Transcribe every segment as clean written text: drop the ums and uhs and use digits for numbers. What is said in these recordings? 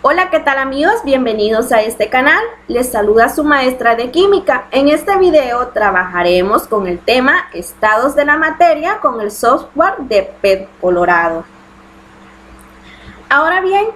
Hola, ¿qué tal amigos? Bienvenidos a este canal. Les saluda su maestra de química. En este video trabajaremos con el tema estados de la materia con el software de PET Colorado. Ahora bien,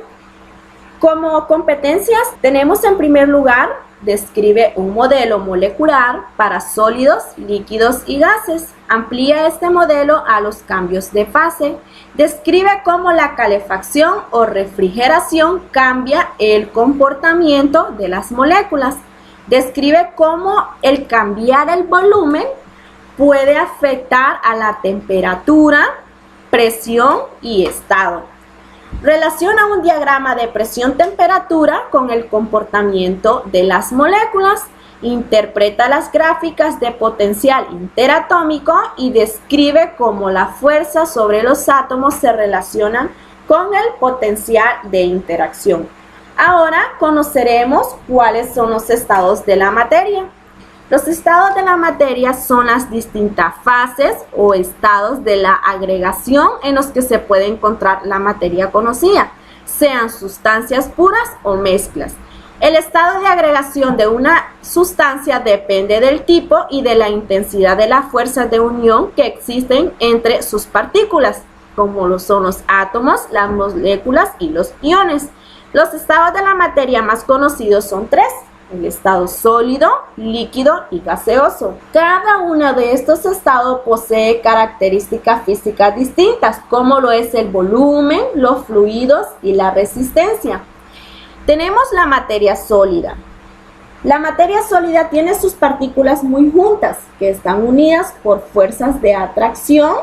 como competencias tenemos en primer lugar, describe un modelo molecular para sólidos, líquidos y gases. Amplía este modelo a los cambios de fase. Describe cómo la calefacción o refrigeración cambia el comportamiento de las moléculas. Describe cómo el cambiar el volumen puede afectar a la temperatura, presión y estado. Relaciona un diagrama de presión-temperatura con el comportamiento de las moléculas. Interpreta las gráficas de potencial interatómico y describe cómo la fuerza sobre los átomos se relacionan con el potencial de interacción. Ahora conoceremos cuáles son los estados de la materia. Los estados de la materia son las distintas fases o estados de la agregación en los que se puede encontrar la materia conocida, sean sustancias puras o mezclas. El estado de agregación de una sustancia depende del tipo y de la intensidad de las fuerzas de unión que existen entre sus partículas, como lo son los átomos, las moléculas y los iones. Los estados de la materia más conocidos son tres: el estado sólido, líquido y gaseoso. Cada uno de estos estados posee características físicas distintas, como lo es el volumen, los fluidos y la resistencia. Tenemos la materia sólida. La materia sólida tiene sus partículas muy juntas, que están unidas por fuerzas de atracción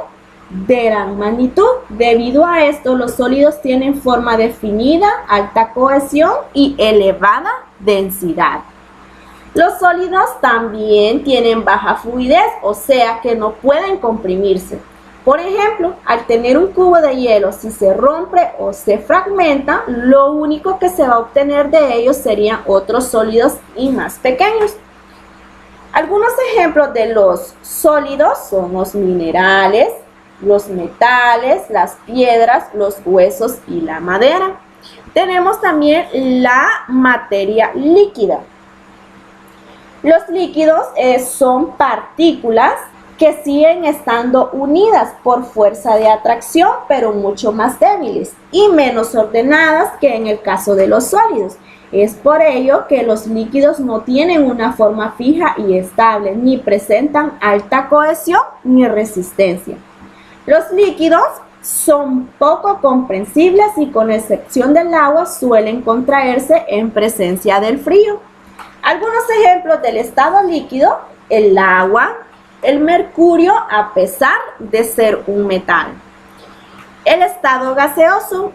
de gran magnitud. Debido a esto, los sólidos tienen forma definida, alta cohesión y elevada densidad. Los sólidos también tienen baja fluidez, o sea que no pueden comprimirse. Por ejemplo, al tener un cubo de hielo, si se rompe o se fragmenta, lo único que se va a obtener de ellos serían otros sólidos y más pequeños. Algunos ejemplos de los sólidos son los minerales, los metales, las piedras, los huesos y la madera. Tenemos también la materia líquida. Los líquidos son partículas que siguen estando unidas por fuerza de atracción, pero mucho más débiles y menos ordenadas que en el caso de los sólidos. Es por ello que los líquidos no tienen una forma fija y estable, ni presentan alta cohesión ni resistencia. Los líquidos son poco comprensibles y, con excepción del agua, suelen contraerse en presencia del frío. Algunos ejemplos del estado líquido: el agua, el mercurio, a pesar de ser un metal. El estado gaseoso.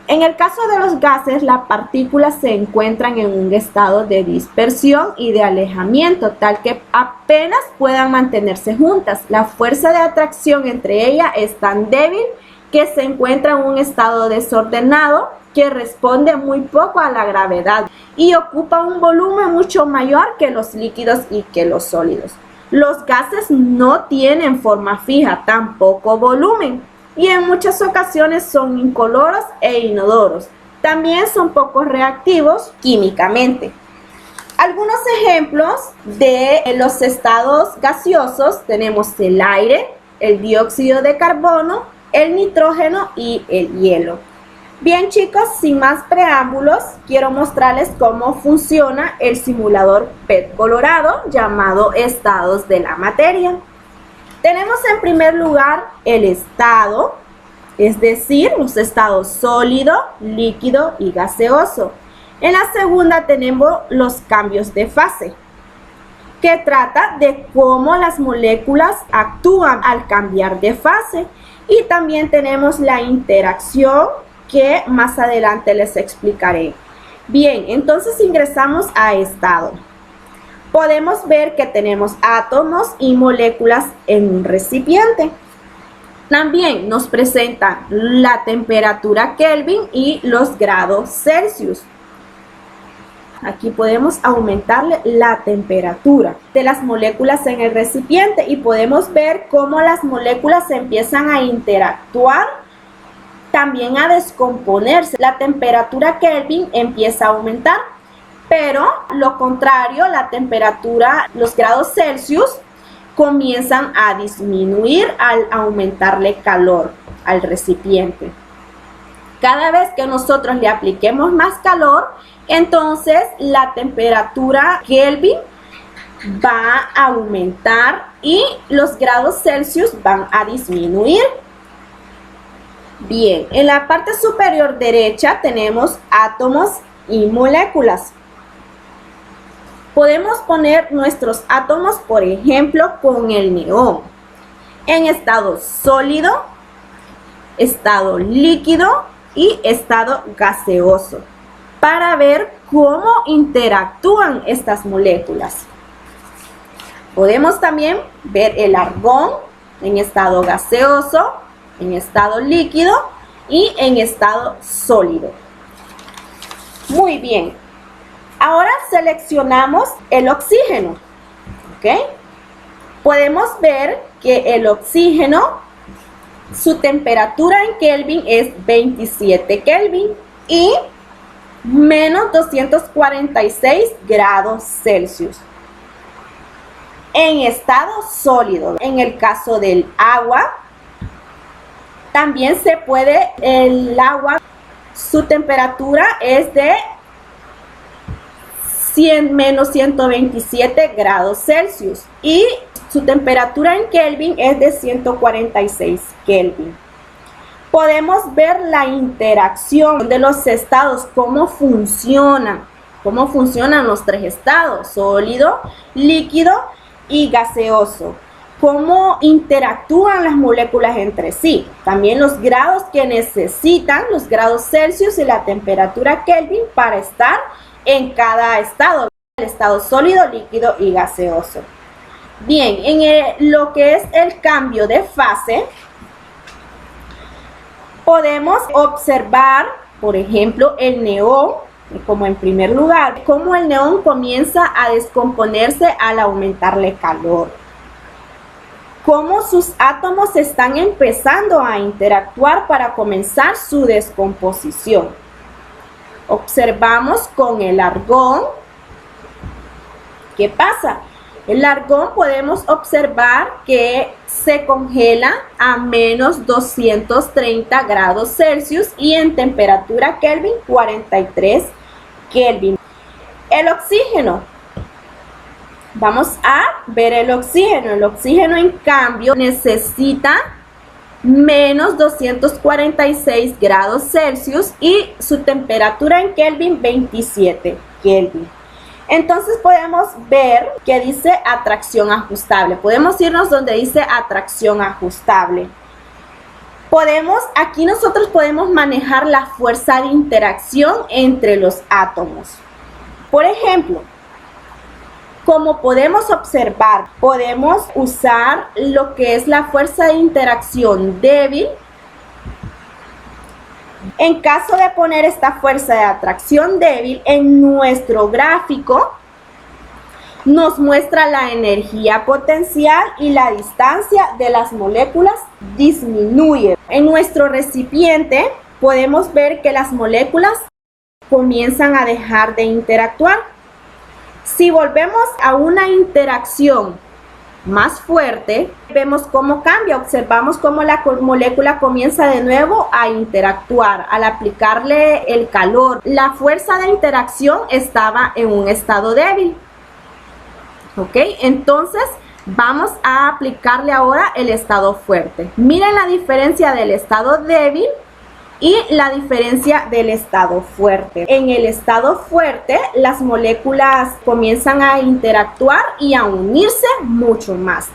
En el caso de los gases, las partículas se encuentran en un estado de dispersión y de alejamiento, tal que apenas puedan mantenerse juntas. La fuerza de atracción entre ellas es tan débil que se encuentra en un estado desordenado que responde muy poco a la gravedad y ocupa un volumen mucho mayor que los líquidos y que los sólidos. Los gases no tienen forma fija, tampoco volumen, y en muchas ocasiones son incoloros e inodoros. También son poco reactivos químicamente. Algunos ejemplos de los estados gaseosos tenemos el aire, el dióxido de carbono, el nitrógeno y el hielo. Bien chicos, sin más preámbulos, quiero mostrarles cómo funciona el simulador PET Colorado llamado estados de la materia. Tenemos en primer lugar el estado, es decir, los estados sólido, líquido y gaseoso. En la segunda tenemos los cambios de fase, que trata de cómo las moléculas actúan al cambiar de fase. Y también tenemos la interacción, que más adelante les explicaré. Bien, entonces ingresamos a estado. Podemos ver que tenemos átomos y moléculas en un recipiente. También nos presentan la temperatura Kelvin y los grados Celsius. Aquí podemos aumentarle la temperatura de las moléculas en el recipiente y podemos ver cómo las moléculas empiezan a interactuar también a descomponerse. La temperatura Kelvin empieza a aumentar, pero lo contrario, la temperatura, los grados Celsius, comienzan a disminuir al aumentarle calor al recipiente. Cada vez que nosotros le apliquemos más calor, entonces la temperatura Kelvin va a aumentar y los grados Celsius van a disminuir. Bien, en la parte superior derecha tenemos átomos y moléculas. Podemos poner nuestros átomos, por ejemplo, con el neón, en estado sólido, estado líquido y estado gaseoso, para ver cómo interactúan estas moléculas. Podemos también ver el argón en estado gaseoso, en estado líquido y en estado sólido. Muy bien. Ahora seleccionamos el oxígeno, ¿ok? Podemos ver que el oxígeno, su temperatura en Kelvin es 27 Kelvin y menos 246 grados Celsius. En estado sólido, en el caso del agua, también se puede, el agua, su temperatura es de menos 127 grados Celsius y su temperatura en Kelvin es de 146 Kelvin. Podemos ver la interacción de los estados, cómo funcionan los tres estados, sólido, líquido y gaseoso, cómo interactúan las moléculas entre sí, también los grados que necesitan, los grados Celsius y la temperatura Kelvin para estar en cada estado, el estado sólido, líquido y gaseoso. Bien, en lo que es el cambio de fase, podemos observar, por ejemplo, el neón, como en primer lugar, cómo el neón comienza a descomponerse al aumentarle calor. Cómo sus átomos están empezando a interactuar para comenzar su descomposición. Observamos con el argón. ¿Qué pasa? El argón podemos observar que se congela a menos 230 grados Celsius y en temperatura Kelvin 43 Kelvin. El oxígeno. Vamos a ver el oxígeno. El oxígeno, en cambio, necesita menos 246 grados Celsius y su temperatura en Kelvin 27 Kelvin. Entonces podemos ver que dice atracción ajustable. Podemos irnos donde dice atracción ajustable. Aquí nosotros podemos manejar la fuerza de interacción entre los átomos. Por ejemplo, como podemos observar, podemos usar lo que es la fuerza de interacción débil. En caso de poner esta fuerza de atracción débil en nuestro gráfico, nos muestra la energía potencial y la distancia de las moléculas disminuye. En nuestro recipiente podemos ver que las moléculas comienzan a dejar de interactuar. Si volvemos a una interacción más fuerte, vemos cómo cambia, observamos cómo la molécula comienza de nuevo a interactuar al aplicarle el calor. La fuerza de interacción estaba en un estado débil. ¿Ok? Entonces vamos a aplicarle ahora el estado fuerte. Miren la diferencia del estado débil y la diferencia del estado fuerte. En el estado fuerte, las moléculas comienzan a interactuar y a unirse mucho más.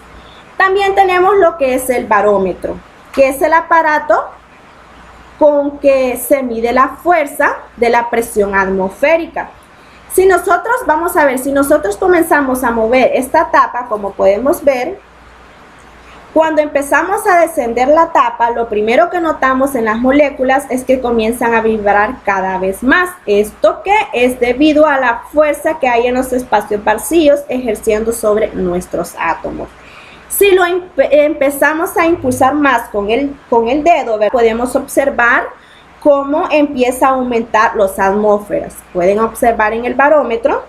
También tenemos lo que es el barómetro, que es el aparato con que se mide la fuerza de la presión atmosférica. Si nosotros, vamos a ver, si nosotros comenzamos a mover esta tapa, como podemos ver, cuando empezamos a descender la tapa, lo primero que notamos en las moléculas es que comienzan a vibrar cada vez más. Esto que es debido a la fuerza que hay en los espacios vacíos ejerciendo sobre nuestros átomos. Si lo empezamos a impulsar más con el dedo, podemos observar cómo empieza a aumentar las atmósferas. Pueden observar en el barómetro.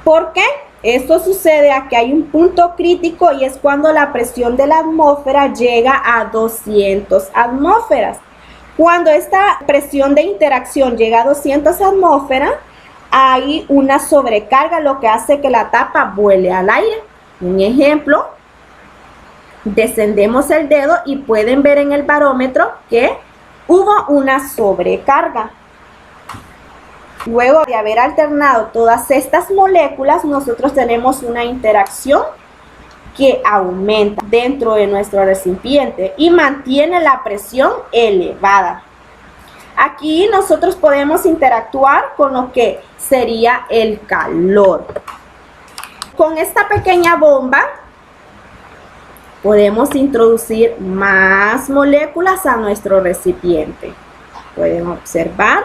¿Por qué? Esto sucede a que hay un punto crítico y es cuando la presión de la atmósfera llega a 200 atmósferas. Cuando esta presión de interacción llega a 200 atmósferas, hay una sobrecarga, lo que hace que la tapa vuele al aire. Un ejemplo, descendemos el dedo y pueden ver en el barómetro que hubo una sobrecarga. Luego de haber alternado todas estas moléculas, nosotros tenemos una interacción que aumenta dentro de nuestro recipiente y mantiene la presión elevada. Aquí nosotros podemos interactuar con lo que sería el calor. Con esta pequeña bomba podemos introducir más moléculas a nuestro recipiente. Pueden observar.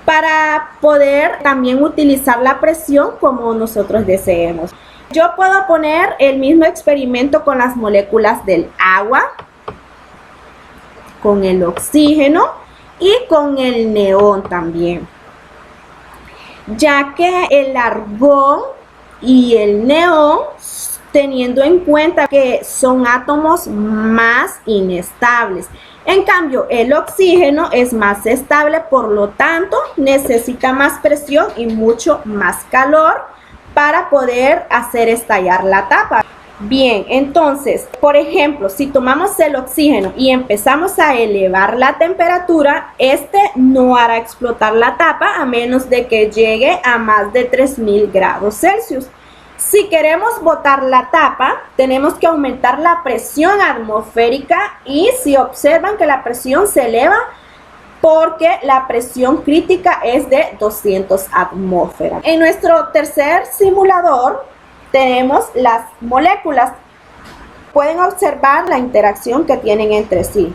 Para poder también utilizar la presión como nosotros deseemos. Yo puedo poner el mismo experimento con las moléculas del agua, con el oxígeno y con el neón también. Ya que el argón y el neón, teniendo en cuenta que son átomos más inestables. En cambio, el oxígeno es más estable, por lo tanto, necesita más presión y mucho más calor para poder hacer estallar la tapa. Bien, entonces, por ejemplo, si tomamos el oxígeno y empezamos a elevar la temperatura, este no hará explotar la tapa a menos de que llegue a más de 3000 grados Celsius. Si queremos botar la tapa, tenemos que aumentar la presión atmosférica y si observan que la presión se eleva porque la presión crítica es de 200 atmósferas. En nuestro tercer simulador tenemos las moléculas. Pueden observar la interacción que tienen entre sí.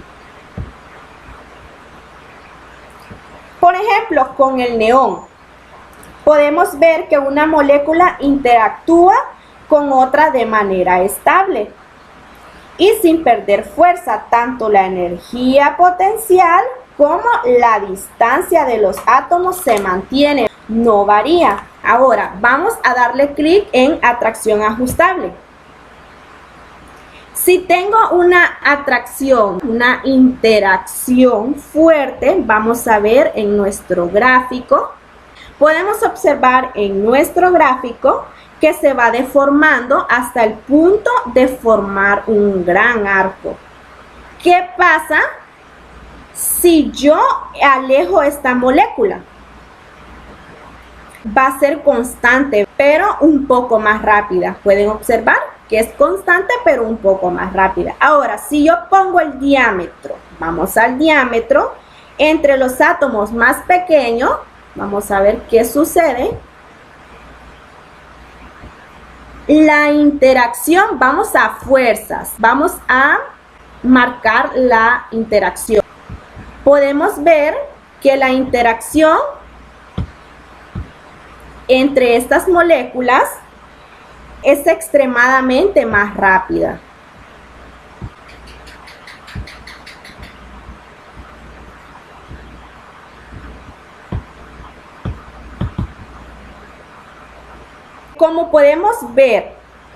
Por ejemplo, con el neón. Podemos ver que una molécula interactúa con otra de manera estable y sin perder fuerza. Tanto la energía potencial como la distancia de los átomos se mantiene, no varía. Ahora vamos a darle clic en atracción ajustable. Si tengo una atracción, una interacción fuerte, vamos a ver en nuestro gráfico. Podemos observar en nuestro gráfico que se va deformando hasta el punto de formar un gran arco. ¿Qué pasa si yo alejo esta molécula? Va a ser constante, pero un poco más rápida. Pueden observar que es constante, pero un poco más rápida. Ahora, si yo pongo el diámetro, vamos al diámetro, entre los átomos más pequeños, vamos a ver qué sucede. La interacción, vamos a fuerzas, vamos a marcar la interacción. Podemos ver que la interacción entre estas moléculas es extremadamente más rápida. Como podemos ver,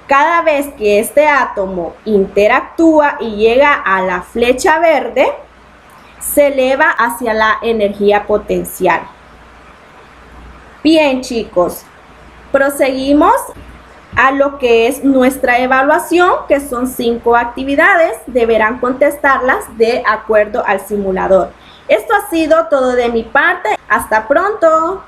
cada vez que este átomo interactúa y llega a la flecha verde, se eleva hacia la energía potencial. Bien, chicos, proseguimos a lo que es nuestra evaluación, que son 5 actividades. Deberán contestarlas de acuerdo al simulador. Esto ha sido todo de mi parte. Hasta pronto.